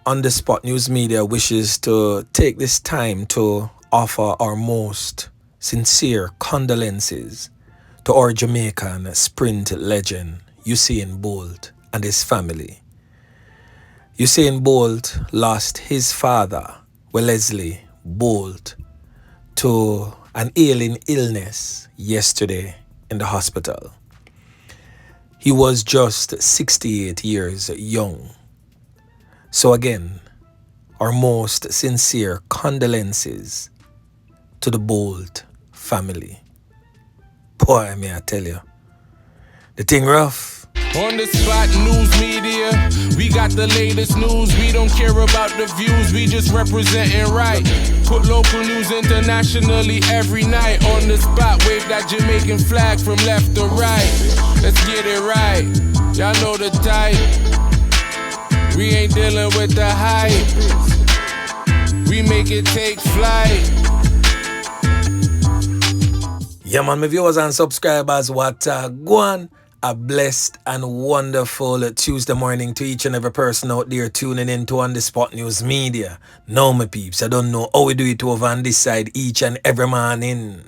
On the Spot News Media wishes to take this time to offer our most sincere condolences to our Jamaican sprint legend, Usain Bolt, and his family. Usain Bolt lost his father, Wellesley Bolt, to an ailing illness yesterday in the hospital. He was just 68 years young. So again, our most sincere condolences to the Bolt family. Boy, may I tell you, the thing rough. On the Spot News Media, we got the latest news. We don't care about the views, we just representing right. Put local news internationally every night. On the spot, wave that Jamaican flag from left to right. Let's get it right, y'all know the type. We ain't dealing with the hype. We make it take flight. Yeah, man, my viewers and subscribers, what go on. A blessed and wonderful Tuesday morning to each and every person out there tuning in to On The Spot News Media. Now, my peeps, I don't know how we do it over on this side each and every morning.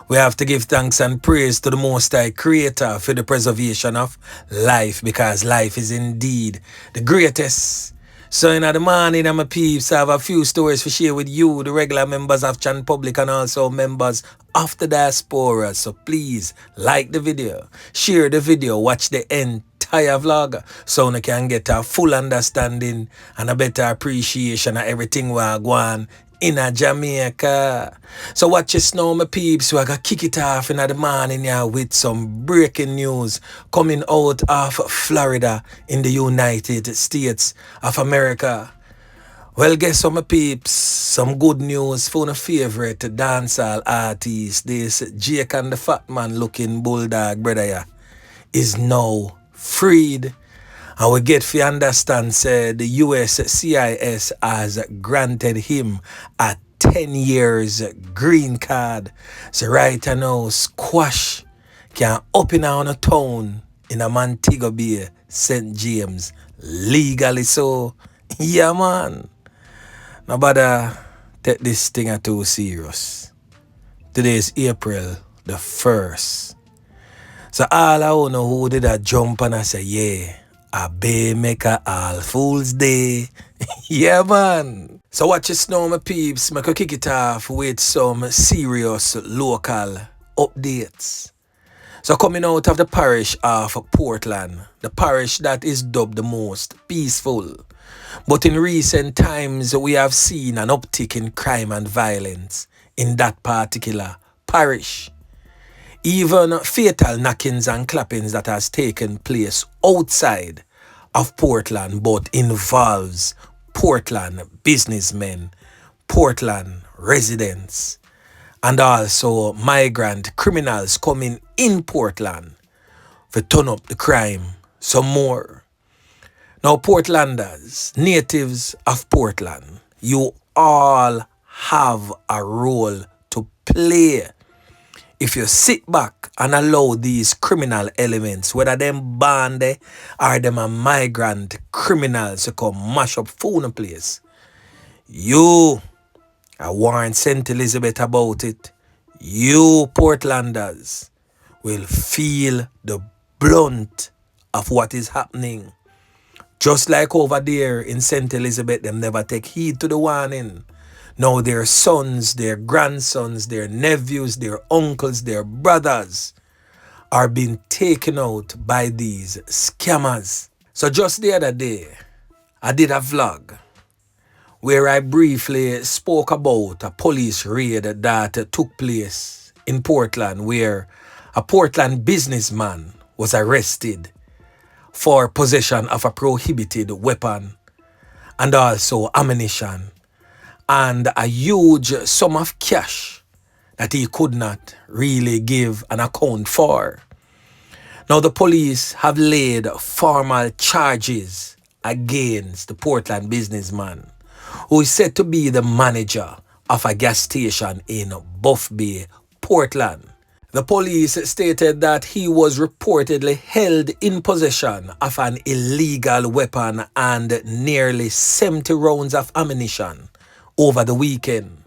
We have to give thanks and praise to the Most High Creator for the preservation of life, because life is indeed the greatest. So in the morning, my peeps, I have a few stories to share with you, the regular members of Chan Public and also members of the diaspora. So please like the video, share the video, watch the entire vlog so you can get a full understanding and a better appreciation of everything we are going in a Jamaica. So watch this now, my peeps. We are going to kick it off in the morning here with some breaking news coming out of Florida in the United States of America. Well, guess what, my peeps? Some good news for my favorite dancehall artist. This Jake and the Fat Man looking bulldog brother here is now freed. And we get to understand, said the US CIS has granted him a 10 years green card. So right now, squash can open on a town in a Montego Bay, St. James, legally so. Yeah, man. Nobody take this thing too serious. Today is April the 1st. So all I know who did a jump and I say, yeah, a bay make a all Fool's Day. Yeah, man. So watch this now, my peeps. I could kick it off with some serious local updates. So coming out of the parish of Portland, the parish that is dubbed the most peaceful. But in recent times, we have seen an uptick in crime and violence in that particular parish. Even fatal knockings and clappings that has taken place outside of Portland but involves Portland businessmen, Portland residents, and also migrant criminals coming in Portland to turn up the crime some more. Now, Portlanders, natives of Portland, you all have a role to play. If you sit back and allow these criminal elements, whether them band or them a migrant criminals to come mash up phone place, I warn St. Elizabeth about it. You Portlanders will feel the blunt of what is happening. Just like over there in St. Elizabeth, them never take heed to the warning. Now their sons, their grandsons, their nephews, their uncles, their brothers are being taken out by these scammers. So just the other day, I did a vlog where I briefly spoke about a police raid that took place in Portland, where a Portland businessman was arrested for possession of a prohibited weapon and also ammunition and a huge sum of cash that he could not really give an account for. Now the police have laid formal charges against the Portland businessman, who is said to be the manager of a gas station in Buff Bay, Portland. The police stated that he was reportedly held in possession of an illegal weapon and nearly 70 rounds of ammunition over the weekend.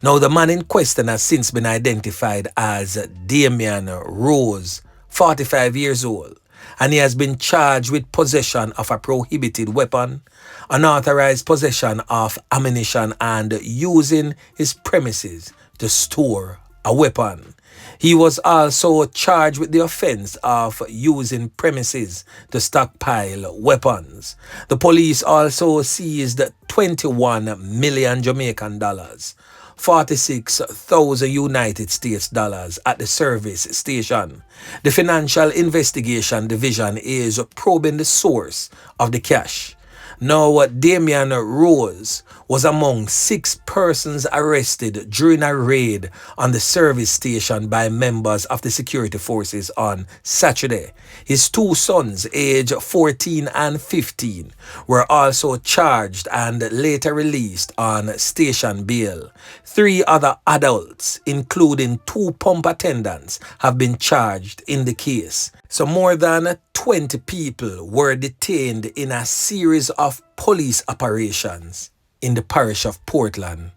Now, the man in question has since been identified as Damian Rose, 45 years old, and he has been charged with possession of a prohibited weapon, unauthorized possession of ammunition, and using his premises to store a weapon. He was also charged with the offense of using premises to stockpile weapons. The police also seized 21 million Jamaican dollars, 46,000 United States dollars at the service station. The Financial Investigation Division is probing the source of the cash. Now, Damian Rose was among 6 persons arrested during a raid on the service station by members of the security forces on Saturday. His 2 sons, aged 14 and 15, were also charged and later released on station bail. 3 other adults, including 2 pump attendants, have been charged in the case. So more than 20 people were detained in a series of police operations in the parish of Portland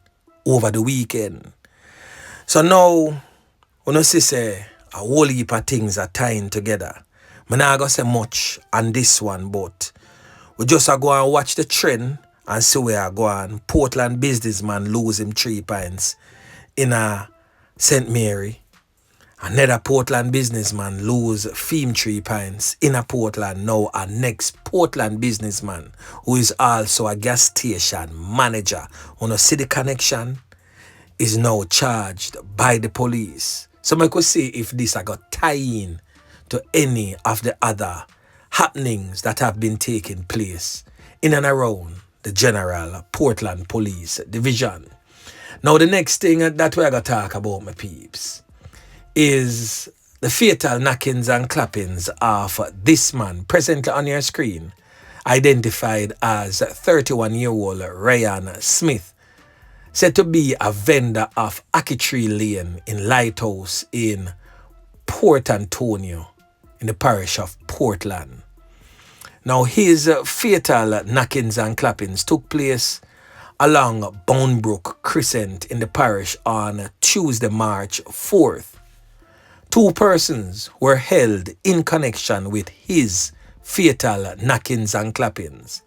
over the weekend. So now, when you say a whole heap of things are tying together, I'm not going to say much on this one, but we just are going to watch the trend and see where I go on. Portland businessman lose him 3 pints in a St. Mary. Another Portland businessman lose fame 3 pints in a Portland. Now a next Portland businessman who is also a gas station manager, when you see the connection, is now charged by the police. So I could see if this I got tie in to any of the other happenings that have been taking place in and around the General Portland Police Division. Now the next thing that we're going to talk about, my peeps, is the fatal knockings and clappings of this man presently on your screen, identified as 31-year-old Ryan Smith, said to be a vendor of Akitree Lane in Lighthouse in Port Antonio in the parish of Portland. Now his fatal knockings and clappings took place along Bonebrook Crescent in the parish on Tuesday, March 4th. 2 persons were held in connection with his fatal knockings and clappings.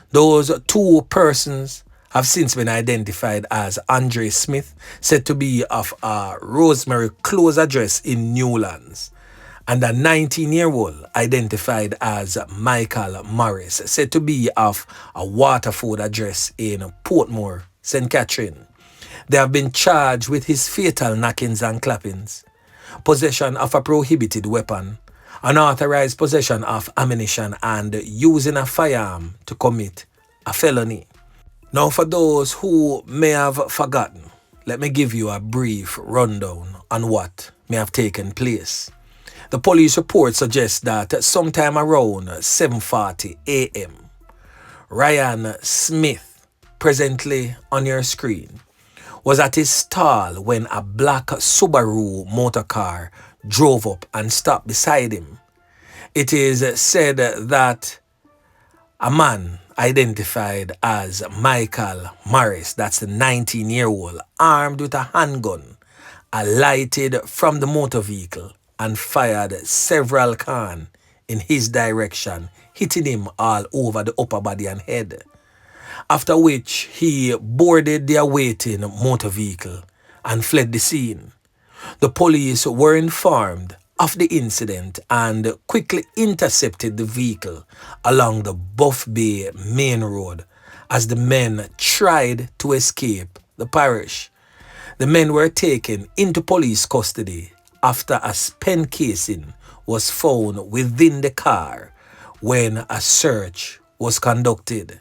Those 2 persons have since been identified as Andre Smith, said to be of a Rosemary Close address in Newlands, and a 19-year-old identified as Michael Morris, said to be of a Waterford address in Portmore, St. Catherine. They have been charged with his fatal knockings and clappings, possession of a prohibited weapon, unauthorized possession of ammunition, and using a firearm to commit a felony. Now, for those who may have forgotten, let me give you a brief rundown on what may have taken place. The police report suggests that sometime around 7:40 a.m., Ryan Smith, presently on your screen, was at his stall when a black Subaru motor car drove up and stopped beside him. It is said that a man identified as Michael Morris, that's the 19-year-old, armed with a handgun, alighted from the motor vehicle and fired several cans in his direction, hitting him all over the upper body and head. After which he boarded the awaiting motor vehicle and fled the scene. The police were informed of the incident and quickly intercepted the vehicle along the Buff Bay main road as the men tried to escape the parish. The men were taken into police custody after a spent casing was found within the car when a search was conducted.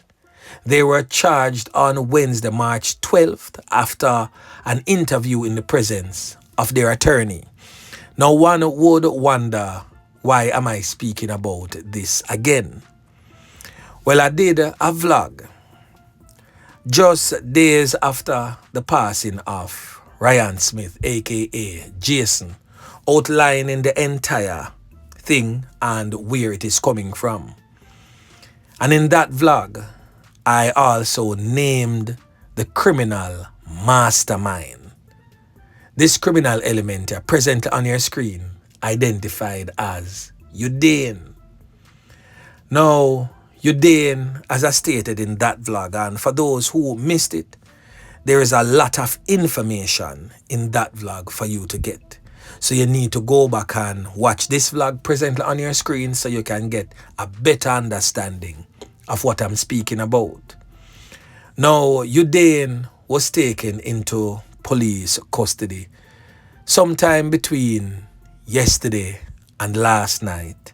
They were charged on Wednesday, March 12th, after an interview in the presence of their attorney. Now, one would wonder, why am I speaking about this again? Well, I did a vlog just days after the passing of Ryan Smith, aka Jason, outlining the entire thing and where it is coming from. And in that vlog, I also named the criminal mastermind. This criminal element present on your screen identified as Udane. Now, Udane, as I stated in that vlog, and for those who missed it, there is a lot of information in that vlog for you to get. So you need to go back and watch this vlog presently on your screen so you can get a better understanding of what I'm speaking about. Now, Udane was taken into police custody sometime between yesterday and last night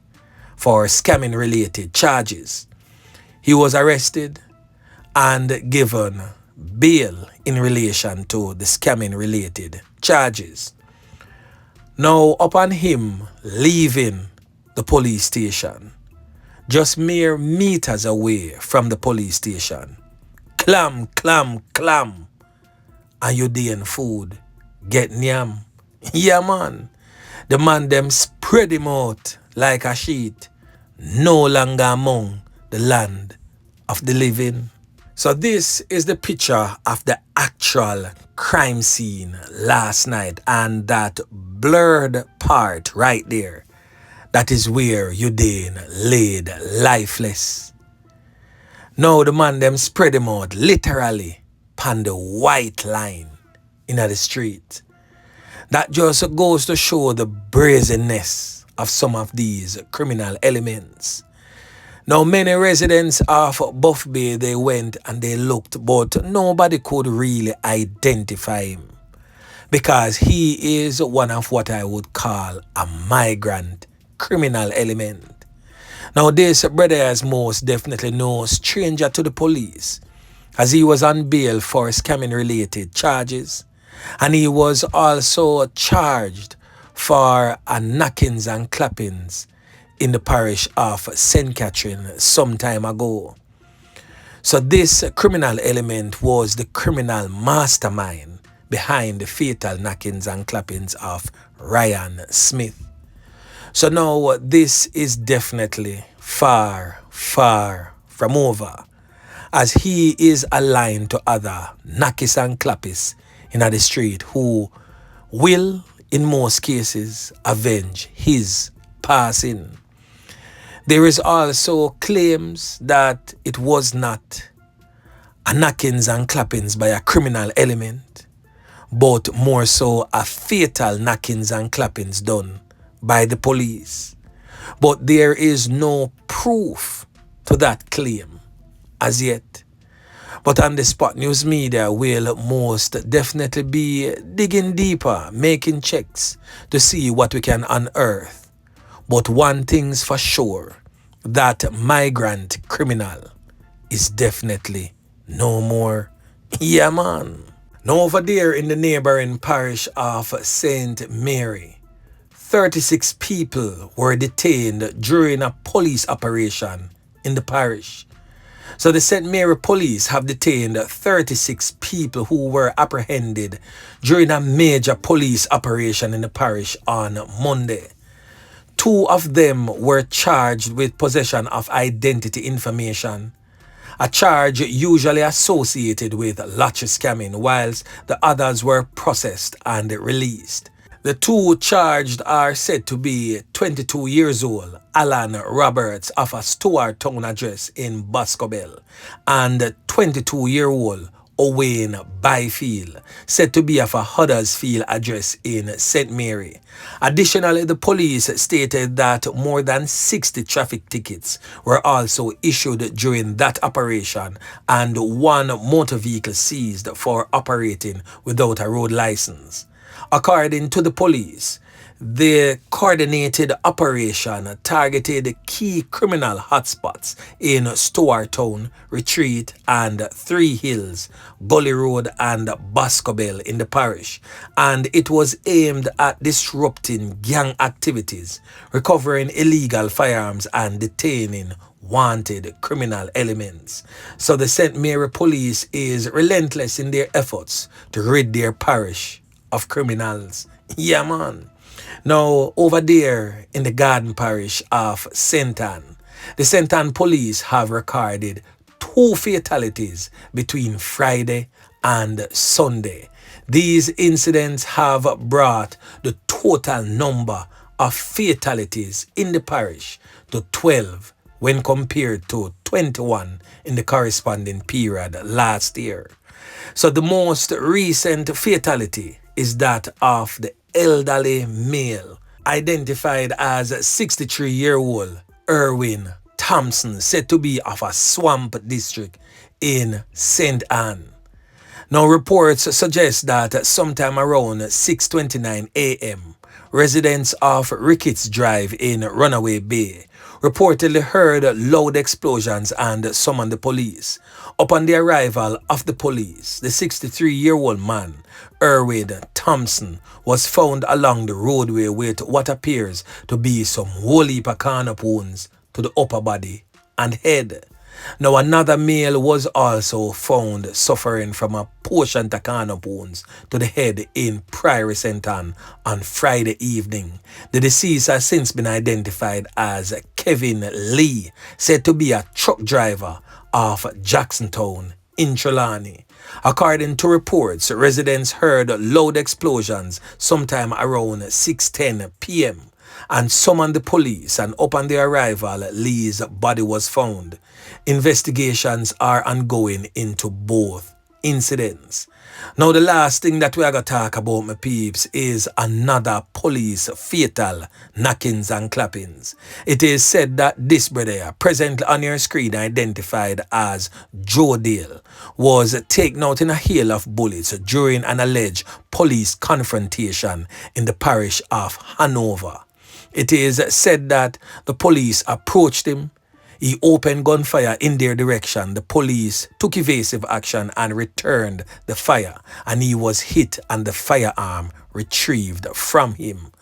for scamming related charges. He was arrested and given bail in relation to the scamming related charges. Now, upon him leaving the police station, just mere meters away from the police station, clam, and Udane food get nyam. Yeah, man. The man them spread him out like a sheet, no longer among the land of the living. So this is the picture of the actual crime scene last night, and that blurred part right there, that is where Udane laid lifeless. Now the man them spread him out literally upon the white line in the street. That just goes to show the brazenness of some of these criminal elements. Now many residents of Buff Bay, they went and they looked, but nobody could really identify him because he is one of what I would call a migrant criminal element. Now this brother is most definitely no stranger to the police, as he was on bail for scamming related charges, and he was also charged for a knockings and clappings in the parish of St. Catherine some time ago. So this criminal element was the criminal mastermind behind the fatal knockings and clappings of Ryan Smith. So now this is definitely far from over, as he is aligned to other knockers and clappers in the street who will, in most cases, avenge his passing. There is also claims that it was not a knockings and clappings by a criminal element, but more so a fatal knockings and clappings done by the police. But there is no proof to that claim as yet. But on the Spot News Media will most definitely be digging deeper, making checks to see what we can unearth. But one thing's for sure, that migrant criminal is definitely no more. Yeah, man. Now over there in the neighboring parish of St. Mary, 36 people were detained during a police operation in the parish. So the St. Mary police have detained 36 people who were apprehended during a major police operation in the parish on Monday. 2 of them were charged with possession of identity information, a charge usually associated with lottery scamming, whilst the others were processed and released. The 2 charged are said to be 22 years old Alan Roberts of a Stuart Town address in Boscobel and 22-year-old Owain Byfield, said to be of a Huddersfield address in St. Mary. Additionally, the police stated that more than 60 traffic tickets were also issued during that operation and 1 motor vehicle seized for operating without a road license. According to the police, the coordinated operation targeted key criminal hotspots in Stuartown, Retreat and Three Hills, Gully Road and Boscobel in the parish, and it was aimed at disrupting gang activities, recovering illegal firearms and detaining wanted criminal elements. So the St. Mary police is relentless in their efforts to rid their parish of criminals. Yeah, man. Now, over there in the Garden Parish of St. Ann, the St. Ann police have recorded 2 fatalities between Friday and Sunday. These incidents have brought the total number of fatalities in the parish to 12 when compared to 21 in the corresponding period last year. So the most recent fatality is that of the elderly male, identified as 63-year-old Erwin Thompson, said to be of a swamp district in St. Ann. Now, reports suggest that sometime around 6:29 a.m., residents of Ricketts Drive in Runaway Bay reportedly heard loud explosions and summoned the police. Upon the arrival of the police, the 63-year-old man, Erwin Thompson, was found along the roadway with what appears to be some whole heap of corner wounds to the upper body and head. Now, another male was also found suffering from a portion of corner wounds to the head in Priory St. Ann on Friday evening. The deceased has since been identified as Kevin Lee, said to be a truck driver of Jacksontown in Trelawney. According to reports, residents heard loud explosions sometime around 6:10 p.m. and summoned the police, and upon their arrival, Lee's body was found. Investigations are ongoing into both incidents. Now, the last thing that we are going to talk about, my peeps, is another police fatal knockings and clappings. It is said that this brother, presently on your screen identified as Jodale, was taken out in a hail of bullets during an alleged police confrontation in the parish of Hanover. It is said that the police approached him. He opened gunfire in their direction. The police took evasive action and returned the fire, and he was hit and the firearm retrieved from him.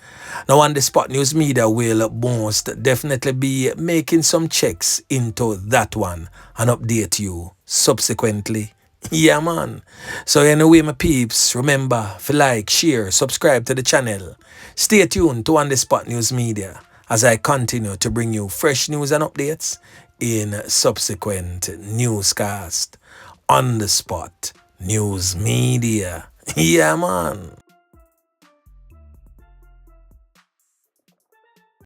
Now, on the Spot News Media will most definitely be making some checks into that one and update you subsequently. Yeah, man. So anyway, my peeps, remember to like, share, subscribe to the channel. Stay tuned to On The Spot News Media as I continue to bring you fresh news and updates in subsequent newscast. On The Spot News Media. Yeah, man.